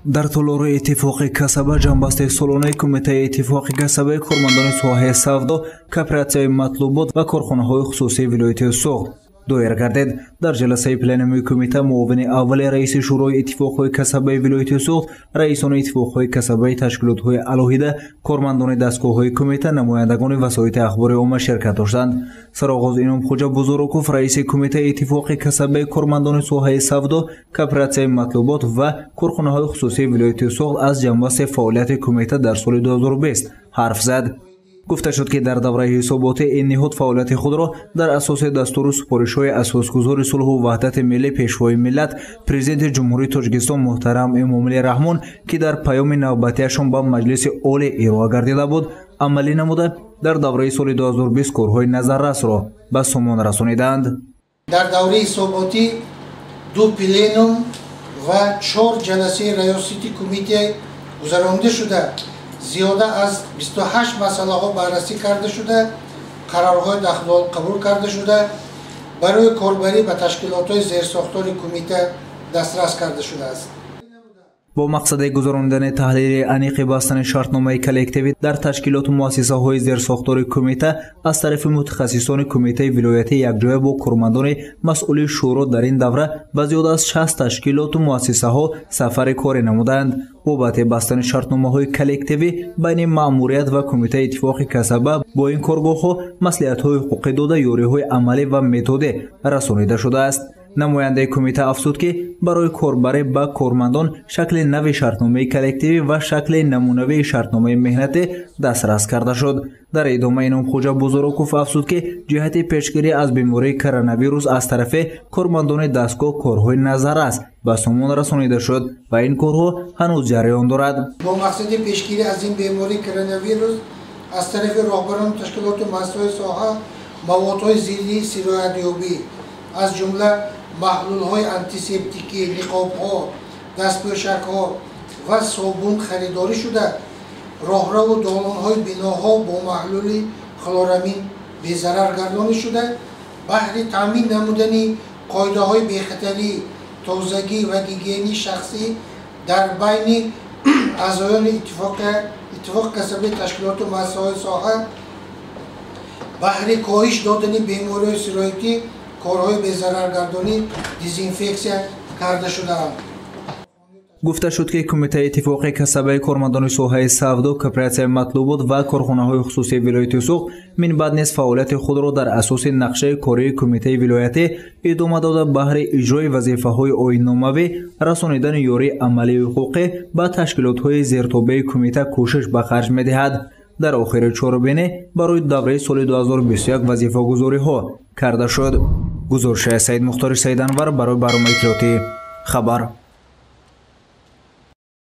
дар толори иттифоқи касаба ҷанбасти солонаи кумитаи иттифоқи касабаи кормандони соҳаи савдо, кооператсияи матлубот ва корхонаҳои хусусии вилояти суғд доир гардид. Дар ҷаласаи пленумии кумита муовини аввали раиси шӯрои иттифоқҳои касабаи вилояти суғд, раисони иттифоқҳои касабаи ташкилотҳои алоҳида, кормандони дастгоҳҳои кумита, намояндагони васоити ахбори умма ширкат доштанд. Сароғоз Иномхоҷа Бузуруков, раиси кумитаи иттифоқи касабаи кормандони соҳаи савдо, кооператсияи матлубот ва корхонаҳои хусусии вилояти суғд аз ҷанбасти фаъолияти кумита дар соли 2020 ҳарф зад. гуфта шуд ки дар давраи ҳисоботи ин ниҳод фаъолияти худро дар асоси дастуру супоришҳои асосгузори сулҳу ваҳдати миллӣ пешвои миллат президенти ҷумҳурии Тоҷикистон муҳтарам Эмомалӣ Раҳмон, ки дар паёми навбатиашон ба Маҷлиси Олӣ ироа гардида буд, амалӣ намуда дар давраи соли 2020 корҳои назаррасро ба сомон расониданд. дар давраи ҳисоботӣ 2 пленум ва 4 ҷаласаи раёсати кумита гузаронда шуда, зиёда аз 28 масъалаҳо баррасӣ карда шуда, қарорҳои дахлол қабул карда шуда, барои корбарӣ ба ташкилотҳои зерсохтори кумита дастрас карда шудааст. бо мақсади гузарондани таҳлили аниқи бастани шартномаи коллективӣ дар ташкилоту муассисаҳои зерсохтори кумита аз тарафи мутахассисони кумитаи вилоятӣ якҷоя бо кормандони масъули шӯро дар ин давра ба зиёда аз 60 ташкилоту муассисаҳо сафари корӣ намуданд. бобати бастани шартномаҳои коллективӣ байни маъмурият ва кумитаи иттифоқи касаба бо ин коргоҳҳо маслиҳатҳои ҳуқуқӣ дода ёриҳои амалӣ ва методӣ расонида шудааст. намояндаи кумита афзуд ки барои корбарӣ ба кормандон шакли нави шартномаи коллективӣ ва шакли намунавии шартномаи меҳнатӣ дастрас карда шуд. дар идома Иномхоҷа Бузуруков афзуд ки ҷиҳати пешгирӣ аз бемории коронавирус аз тарафи кормандони дастгоҳ корҳои назаррас ба сомон расонида шуд ва ин корҳо ҳанӯз ҷараён дорад. бо мақсади пешгирӣ аз ин бемории коронавирус аз тарафи роҳбарони ташкилоту масъулони соҳа маводҳои зидди сироятёбӣ аз ҷумла маҳлулҳои антисептикӣ, ниқобҳо, дастпӯшакҳо ва собун харидорӣ шуда, роҳраву долонҳои биноҳо бо маҳлули хлорамин безарар гардонӣ шуда, баҳри таъмин намудани қоидаҳои бехатарӣ, тозагӣ ва гигиении шахсӣ дар байни аъзоёни иттифоқи касабии ташкилоту муассисаҳои соҳа, баҳри коҳиш додани бемориҳои сироятӣ корҳои безараргардонӣ дезинфексия карда шудаанд. гуфта шуд ки кумитаи иттифоқи касабаи кормандони соҳаи савдо, кооператсияи матлубот ва корхонаҳои хусусии вилояти суғд минбаъд низ фаъолияти худро дар асоси нақшаи кории кумитаи вилоятӣ идома дода баҳри иҷрои вазифаҳои оинномавӣ, расонидани ёрии амалии ҳуқуқӣ ба ташкилотҳои зертобаи кумита кӯшиш ба харҷ медиҳад. дар охири чорабинӣ барои давраи соли 2021 вазифагузориҳо карда шуд. гузориши Саид Мухтори Саиданвар барои барномаи иттилоотӣ хабар.